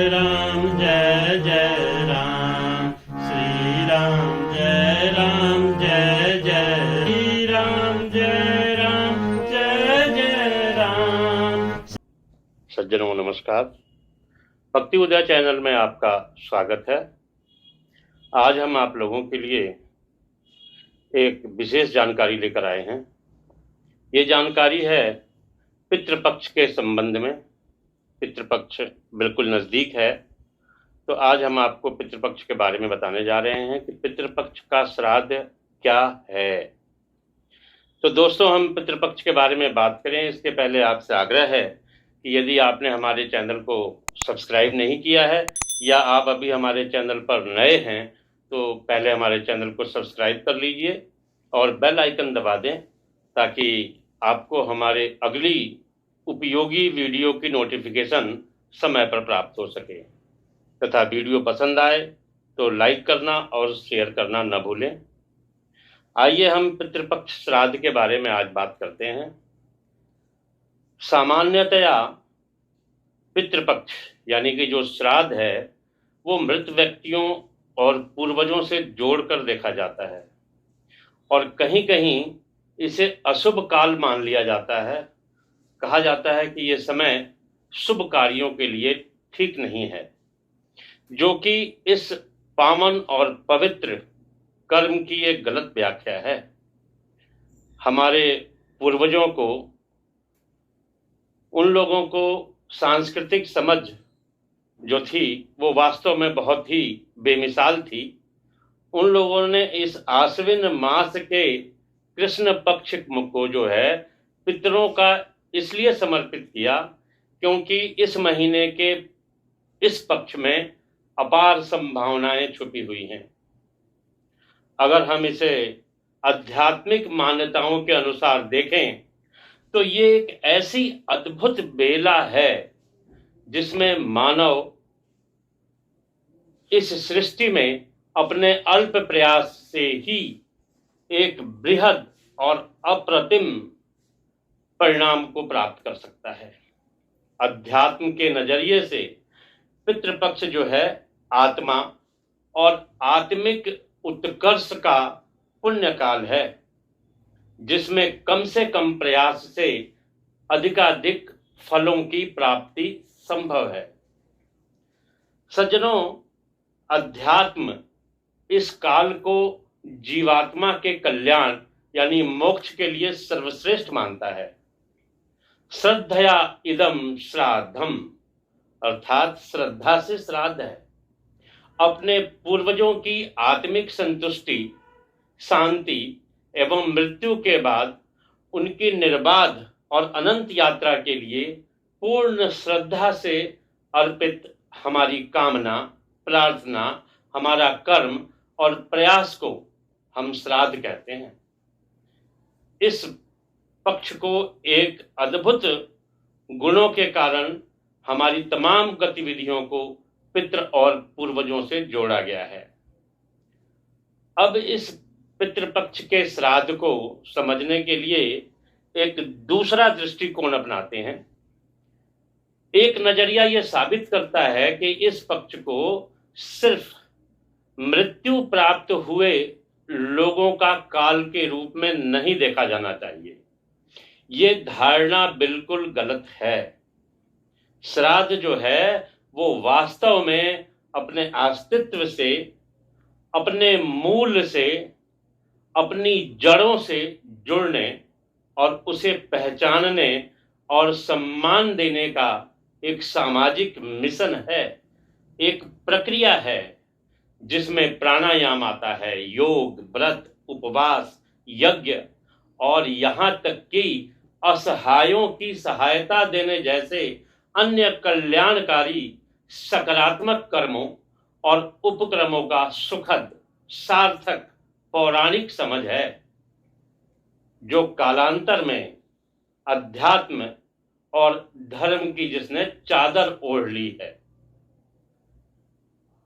राम जय जय राम। श्री राम जय राम जय जय श्री राम जय राम जय जय राम। सज्जनों नमस्कार। भक्ति उदय चैनल में आपका स्वागत है। आज हम आप लोगों के लिए एक विशेष जानकारी लेकर आए हैं। ये जानकारी है पितृपक्ष के संबंध में। पितृपक्ष बिल्कुल नज़दीक है, तो आज हम आपको पितृपक्ष के बारे में बताने जा रहे हैं कि पितृपक्ष का श्राद्ध क्या है। तो दोस्तों, हम पितृपक्ष के बारे में बात करें इसके पहले आपसे आग्रह है कि यदि आपने हमारे चैनल को सब्सक्राइब नहीं किया है या आप अभी हमारे चैनल पर नए हैं तो पहले हमारे चैनल को सब्सक्राइब कर लीजिए और बेल आइकन दबा दें ताकि आपको हमारे अगली उपयोगी वीडियो की नोटिफिकेशन समय पर प्राप्त हो सके। तथा वीडियो पसंद आए तो लाइक करना और शेयर करना न भूलें। आइए हम पितृपक्ष श्राद्ध के बारे में आज बात करते हैं। सामान्यतया पितृपक्ष यानी कि जो श्राद्ध है वो मृत व्यक्तियों और पूर्वजों से जोड़कर देखा जाता है और कहीं कहीं इसे अशुभ काल मान लिया जाता है। कहा जाता है कि ये समय शुभ कार्यों के लिए ठीक नहीं है, जो कि इस पावन और पवित्र कर्म की एक गलत व्याख्या है। हमारे पूर्वजों को, उन लोगों को सांस्कृतिक समझ जो थी वो वास्तव में बहुत ही बेमिसाल थी। उन लोगों ने इस आश्विन मास के कृष्ण पक्ष को जो है पितरों का इसलिए समर्पित किया क्योंकि इस महीने के इस पक्ष में अपार संभावनाएं छुपी हुई हैं। अगर हम इसे आध्यात्मिक मान्यताओं के अनुसार देखें तो ये एक ऐसी अद्भुत बेला है जिसमें मानव इस सृष्टि में अपने अल्प प्रयास से ही एक बृहद और अप्रतिम परिणाम को प्राप्त कर सकता है। अध्यात्म के नजरिए से पितृपक्ष जो है आत्मा और आत्मिक उत्कर्ष का पुण्य काल है, जिसमें कम से कम प्रयास से अधिकाधिक फलों की प्राप्ति संभव है। सज्जनों, अध्यात्म इस काल को जीवात्मा के कल्याण यानी मोक्ष के लिए सर्वश्रेष्ठ मानता है। श्रद्धया इदम श्राद्धम, अर्थात श्रद्धा से श्राद्ध है। अपने पूर्वजों की आत्मिक संतुष्टि, शांति एवं मृत्यु के बाद उनकी निर्बाध और अनंत यात्रा के लिए पूर्ण श्रद्धा से अर्पित हमारी कामना, प्रार्थना, हमारा कर्म और प्रयास को हम श्राद्ध कहते हैं। इस पक्ष को एक अद्भुत गुणों के कारण हमारी तमाम गतिविधियों को पितृ और पूर्वजों से जोड़ा गया है। अब इस पितृपक्ष के श्राद्ध को समझने के लिए एक दूसरा दृष्टिकोण अपनाते हैं। एक नजरिया यह साबित करता है कि इस पक्ष को सिर्फ मृत्यु प्राप्त हुए लोगों का काल के रूप में नहीं देखा जाना चाहिए। ये धारणा बिल्कुल गलत है। श्राद्ध जो है वो वास्तव में अपने अस्तित्व से, अपने मूल से, अपनी जड़ों से जुड़ने और उसे पहचानने और सम्मान देने का एक सामाजिक मिशन है, एक प्रक्रिया है जिसमें प्राणायाम आता है, योग, व्रत, उपवास, यज्ञ और यहाँ तक कि असहायों की सहायता देने जैसे अन्य कल्याणकारी सकारात्मक कर्मों और उपक्रमों का सुखद, सार्थक पौराणिक समझ है, जो कालांतर में अध्यात्म और धर्म की जिसने चादर ओढ़ ली है।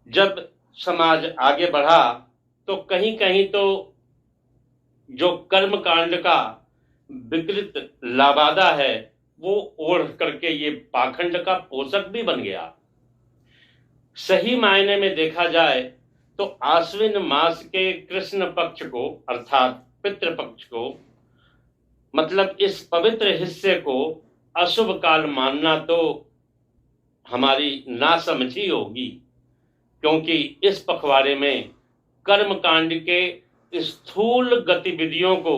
जब समाज आगे बढ़ा तो कहीं कहीं तो जो कर्म कांड का विकृत लाबादा है वो ओढ़ करके ये पाखंड का पोषक भी बन गया। सही मायने में देखा जाए तो आश्विन मास के कृष्ण पक्ष को अर्थात पितृपक्ष को, मतलब इस पवित्र हिस्से को अशुभ काल मानना तो हमारी नासमझी होगी, क्योंकि इस पखवाड़े में कर्मकांड के स्थूल गतिविधियों को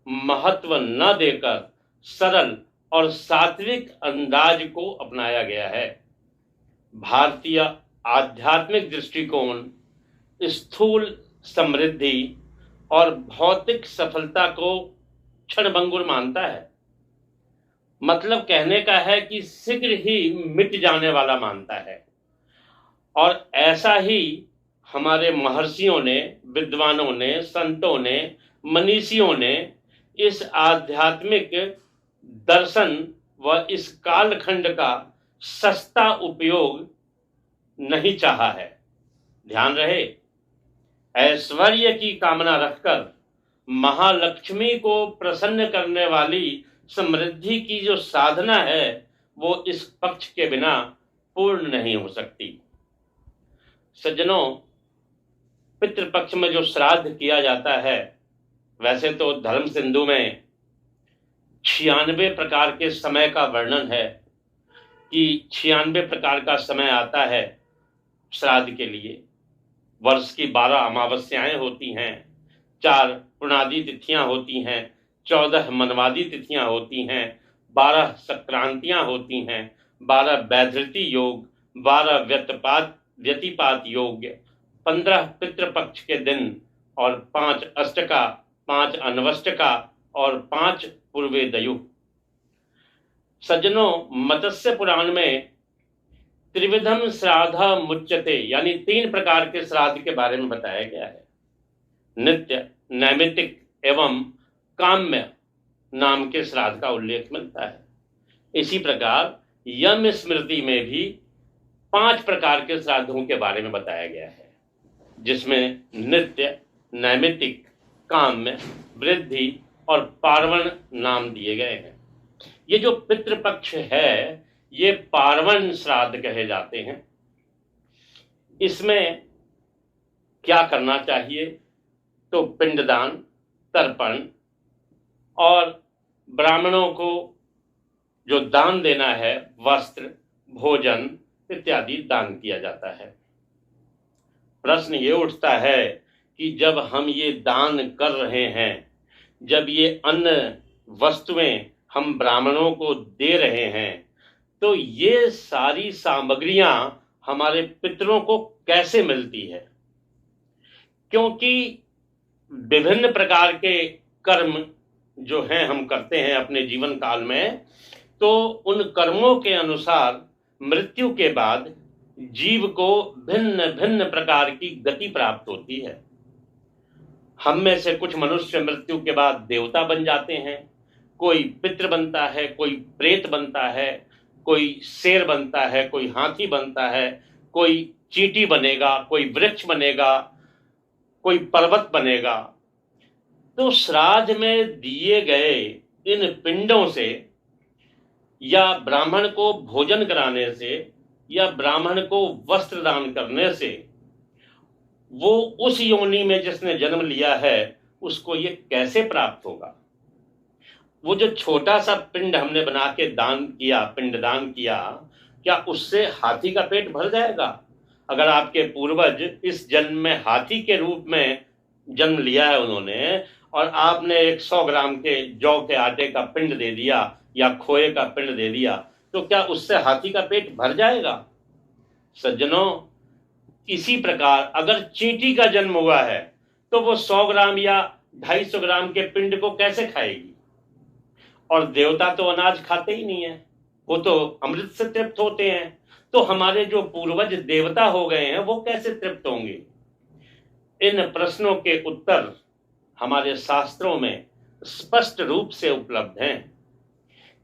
महत्व न देकर सरल और सात्विक अंदाज को अपनाया गया है। भारतीय आध्यात्मिक दृष्टिकोण स्थूल समृद्धि और भौतिक सफलता को क्षणभंगुर मानता है, मतलब कहने का है कि शीघ्र ही मिट जाने वाला मानता है। और ऐसा ही हमारे महर्षियों ने, विद्वानों ने, संतों ने, मनीषियों ने इस आध्यात्मिक दर्शन व इस कालखंड का सस्ता उपयोग नहीं चाहा है। ध्यान रहे, ऐश्वर्य की कामना रखकर महालक्ष्मी को प्रसन्न करने वाली समृद्धि की जो साधना है वो इस पक्ष के बिना पूर्ण नहीं हो सकती। सज्जनों, पितृपक्ष में जो श्राद्ध किया जाता है, वैसे तो धर्म सिंधु में 96 प्रकार के समय का वर्णन है कि 96 प्रकार का समय आता है श्राद्ध के लिए। वर्ष की 12 अमावस्याएं होती हैं, 4 पुणादि तिथियां होती हैं, 14 मनवादी तिथियां होती हैं, 12 संक्रांतियां होती हैं, 12 वैधृति योग, 12 व्यतिपात योग, 15 पितृपक्ष के दिन और 5 अष्टका, 5 अनवष्टका और 5 पूर्वे दयु। सज्जनों, मत्स्य पुराण में त्रिविधम श्राद्ध मुच्यते यानी 3 प्रकार के श्राद्ध के बारे में बताया गया है। नित्य, नैमित्तिक एवं काम्य नाम के श्राद्ध का उल्लेख मिलता है। इसी प्रकार यम स्मृति में भी 5 प्रकार के श्राद्धों के बारे में बताया गया है, जिसमें नित्य, नैमित्तिक, काम्य, वृद्धि और पार्वण नाम दिए गए हैं। ये जो पितृपक्ष है ये पार्वण श्राद्ध कहे जाते हैं। इसमें क्या करना चाहिए? तो पिंडदान, तर्पण और ब्राह्मणों को जो दान देना है, वस्त्र, भोजन इत्यादि दान किया जाता है। प्रश्न ये उठता है कि जब हम ये दान कर रहे हैं, जब ये अन्न वस्तुएं हम ब्राह्मणों को दे रहे हैं, तो ये सारी सामग्रियां हमारे पितरों को कैसे मिलती है? क्योंकि विभिन्न प्रकार के कर्म जो हैं हम करते हैं अपने जीवन काल में, तो उन कर्मों के अनुसार मृत्यु के बाद जीव को भिन्न भिन्न प्रकार की गति प्राप्त होती है। हम में से कुछ मनुष्य मृत्यु के बाद देवता बन जाते हैं, कोई पितृ बनता है, कोई प्रेत बनता है, कोई शेर बनता है, कोई हाथी बनता है, कोई चींटी बनेगा, कोई वृक्ष बनेगा, कोई पर्वत बनेगा। तो श्राद्ध में दिए गए इन पिंडों से या ब्राह्मण को भोजन कराने से या ब्राह्मण को वस्त्र दान करने से वो उस योनि में जिसने जन्म लिया है उसको ये कैसे प्राप्त होगा? वो जो छोटा सा पिंड हमने बना के दान किया, पिंडदान किया, क्या उससे हाथी का पेट भर जाएगा? अगर आपके पूर्वज इस जन्म में हाथी के रूप में जन्म लिया है उन्होंने, और आपने 100 ग्राम के जौ के आटे का पिंड दे दिया या खोए का पिंड दे दिया, तो क्या उससे हाथी का पेट भर जाएगा? सज्जनों, इसी प्रकार अगर चींटी का जन्म हुआ है तो वो 100 ग्राम या 250 ग्राम के पिंड को कैसे खाएगी? और देवता तो अनाज खाते ही नहीं है, वो तो अमृत से तृप्त होते हैं। तो हमारे जो पूर्वज देवता हो गए हैं वो कैसे तृप्त होंगे? इन प्रश्नों के उत्तर हमारे शास्त्रों में स्पष्ट रूप से उपलब्ध हैं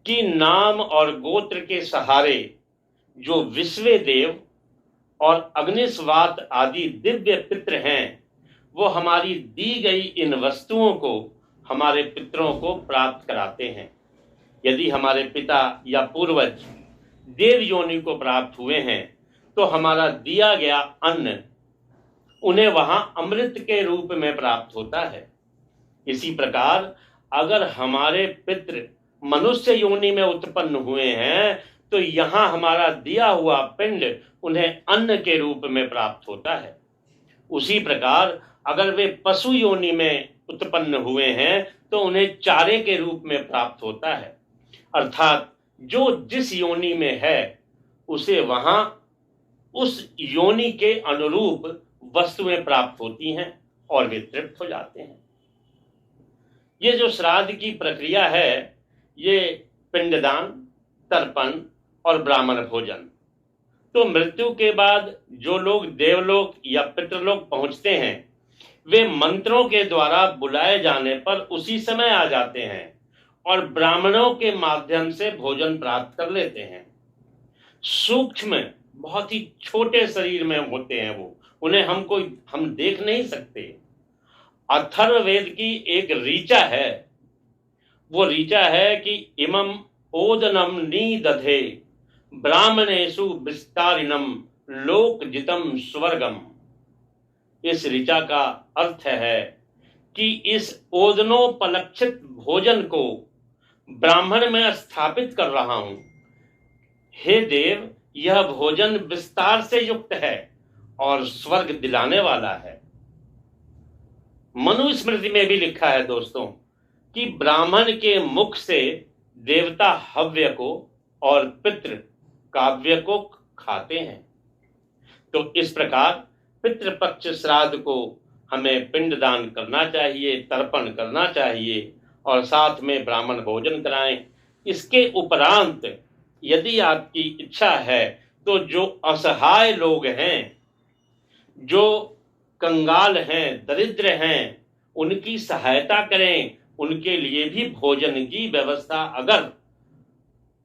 कि नाम और गोत्र के सहारे जो विश्वे देव और अग्निस्वात आदि दिव्य पितृ हैं, वो हमारी दी गई इन वस्तुओं को हमारे पितरों को प्राप्त कराते हैं। यदि हमारे पिता या पूर्वज देव योनि को प्राप्त हुए हैं तो हमारा दिया गया अन्न उन्हें वहां अमृत के रूप में प्राप्त होता है। इसी प्रकार अगर हमारे पितृ मनुष्य योनि में उत्पन्न हुए हैं तो यहाँ हमारा दिया हुआ पिंड उन्हें अन्न के रूप में प्राप्त होता है। उसी प्रकार अगर वे पशु योनि में उत्पन्न हुए हैं तो उन्हें चारे के रूप में प्राप्त होता है। अर्थात जो जिस योनि में है उसे वहां उस योनि के अनुरूप वस्तुएं प्राप्त होती हैं और वे तृप्त हो जाते हैं। ये जो श्राद्ध की प्रक्रिया है, ये पिंडदान, तर्पण और ब्राह्मण भोजन। तो मृत्यु के बाद जो लोग देवलोक या पितृलोक पहुंचते हैं वे मंत्रों के द्वारा बुलाए जाने पर उसी समय आ जाते हैं और ब्राह्मणों के माध्यम से भोजन प्राप्त कर लेते हैं। सूक्ष्म, बहुत ही छोटे शरीर में होते हैं वो, उन्हें हम देख नहीं सकते। अथर्ववेद की एक ऋचा है, वो ऋचा है कि इमं ओदनम निदधे ब्राह्मणेषु विस्तारिणम लोकजितम स्वर्गम। इस ऋचा का अर्थ है कि इस ओदनोपलक्षित भोजन को ब्राह्मण में स्थापित कर रहा हूं। हे देव, यह भोजन विस्तार से युक्त है और स्वर्ग दिलाने वाला है। मनुस्मृति में भी लिखा है दोस्तों कि ब्राह्मण के मुख से देवता हव्य को और पितृ काव्य को खाते हैं। तो इस प्रकार पितृपक्ष श्राद्ध को हमें पिंडदान करना चाहिए, तर्पण करना चाहिए और साथ में ब्राह्मण भोजन कराएं। इसके उपरांत यदि आपकी इच्छा है तो जो असहाय लोग हैं, जो कंगाल हैं, दरिद्र हैं, उनकी सहायता करें। उनके लिए भी भोजन की व्यवस्था अगर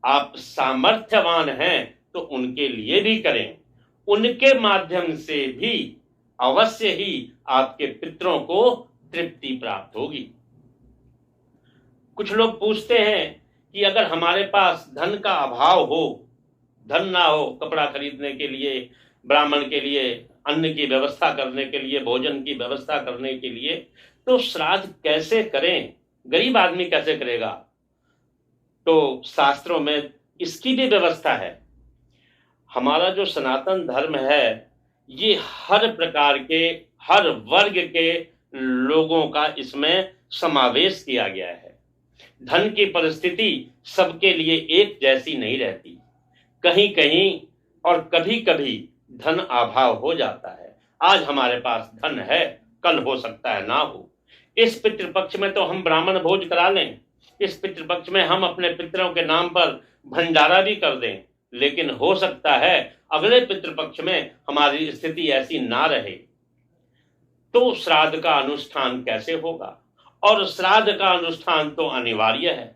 आप सामर्थ्यवान हैं तो उनके लिए भी करें। उनके माध्यम से भी अवश्य ही आपके पितरों को तृप्ति प्राप्त होगी। कुछ लोग पूछते हैं कि अगर हमारे पास धन का अभाव हो, धन ना हो कपड़ा खरीदने के लिए, ब्राह्मण के लिए अन्न की व्यवस्था करने के लिए, भोजन की व्यवस्था करने के लिए, तो श्राद्ध कैसे करें? गरीब आदमी कैसे करेगा? तो शास्त्रों में इसकी भी व्यवस्था है। हमारा जो सनातन धर्म है ये हर प्रकार के, हर वर्ग के लोगों का इसमें समावेश किया गया है। धन की परिस्थिति सबके लिए एक जैसी नहीं रहती। कहीं कहीं और कभी कभी धन अभाव हो जाता है। आज हमारे पास धन है, कल हो सकता है ना हो। इस पितृपक्ष में तो हम ब्राह्मण भोज करा लें, इस पितृपक्ष में हम अपने पितरों के नाम पर भंडारा भी कर दें, लेकिन हो सकता है अगले पितृपक्ष में हमारी स्थिति ऐसी ना रहे। तो श्राद्ध का अनुष्ठान कैसे होगा? और श्राद्ध का अनुष्ठान तो अनिवार्य है।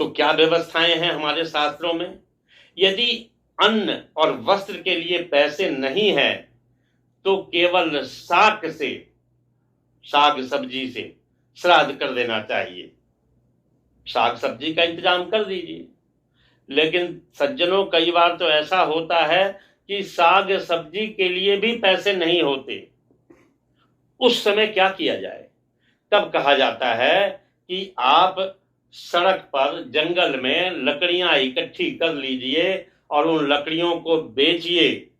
तो क्या व्यवस्थाएं हैं हमारे शास्त्रों में? यदि अन्न और वस्त्र के लिए पैसे नहीं है तो केवल शाक से, साग सब्जी से श्राद्ध कर देना चाहिए। साग सब्जी का इंतजाम कर दीजिए। लेकिन सज्जनों, कई बार तो ऐसा होता है कि साग सब्जी के लिए भी पैसे नहीं होते। उस समय क्या किया जाए? तब कहा जाता है कि आप सड़क पर, जंगल में लकड़ियां इकट्ठी कर लीजिए और उन लकड़ियों को बेचिए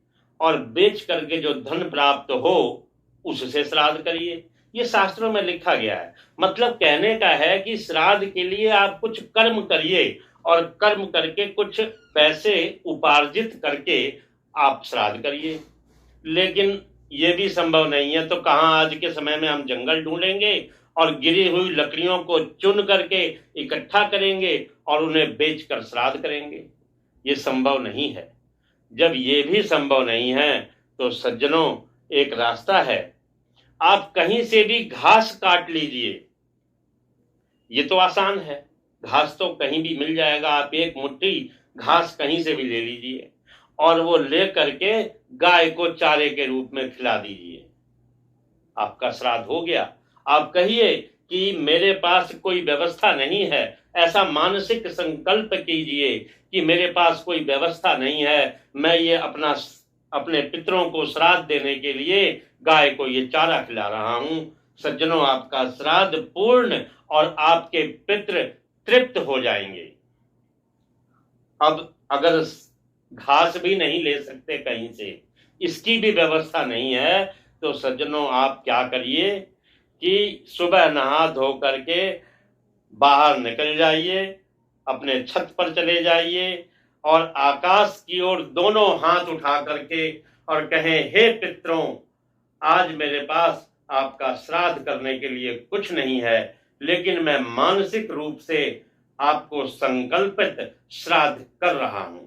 और बेच करके जो धन प्राप्त हो उससे श्राद्ध करिए। ये शास्त्रों में लिखा गया है। मतलब कहने का है कि श्राद्ध के लिए आप कुछ कर्म करिए और कर्म करके कुछ पैसे उपार्जित करके आप श्राद्ध करिए। लेकिन ये भी संभव नहीं है तो कहाँ आज के समय में हम जंगल ढूंढेंगे और गिरी हुई लकड़ियों को चुन करके इकट्ठा करेंगे और उन्हें बेचकर श्राद्ध करेंगे? ये संभव नहीं है। जब ये भी संभव नहीं है तो सज्जनों, एक रास्ता है। आप कहीं से भी घास काट लीजिए। ये तो आसान है, घास तो कहीं भी मिल जाएगा। आप एक मुट्ठी घास कहीं से भी ले लीजिए और वो ले करके गाय को चारे के रूप में खिला दीजिए। आपका श्राद्ध हो गया। आप कहिए कि मेरे पास कोई व्यवस्था नहीं है, ऐसा मानसिक संकल्प कीजिए कि मेरे पास कोई व्यवस्था नहीं है, मैं ये अपने पितरों को श्राद्ध देने के लिए गाय को ये चारा खिला रहा हूं। सज्जनों, आपका श्राद्ध पूर्ण और आपके पितृ तृप्त हो जाएंगे। अब अगर घास भी नहीं ले सकते कहीं से, इसकी भी व्यवस्था नहीं है, तो सज्जनों आप क्या करिए कि सुबह नहा धो करके बाहर निकल जाइए, अपने छत पर चले जाइए और आकाश की ओर दोनों हाथ उठा करके और कहें, हे पितरों, आज मेरे पास आपका श्राद्ध करने के लिए कुछ नहीं है, लेकिन मैं मानसिक रूप से आपको संकल्पित श्राद्ध कर रहा हूं।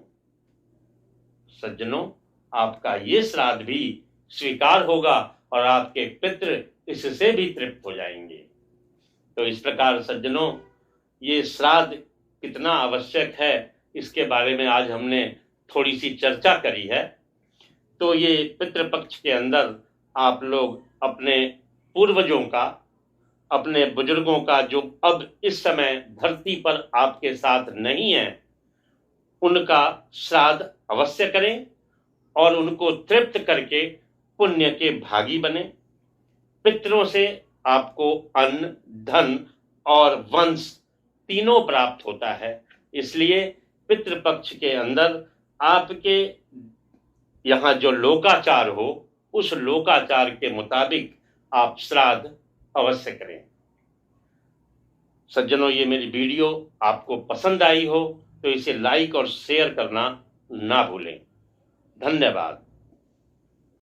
सज्जनों, आपका ये श्राद्ध भी स्वीकार होगा और आपके पितृ इससे भी तृप्त हो जाएंगे। तो इस प्रकार सज्जनों, ये श्राद्ध कितना आवश्यक है, इसके बारे में आज हमने थोड़ी सी चर्चा करी है। तो ये पितृपक्ष के अंदर आप लोग अपने पूर्वजों का, अपने बुजुर्गों का जो अब इस समय धरती पर आपके साथ नहीं है, उनका श्राद्ध अवश्य करें और उनको तृप्त करके पुण्य के भागी बने। पितरों से आपको अन्न, धन और वंश तीनों प्राप्त होता है, इसलिए पितृपक्ष के अंदर आपके यहाँ जो लोकाचार हो, उस लोकाचार के मुताबिक आप श्राद्ध अवश्य करें। सज्जनों, ये मेरी वीडियो आपको पसंद आई हो तो इसे लाइक और शेयर करना ना भूलें। धन्यवाद।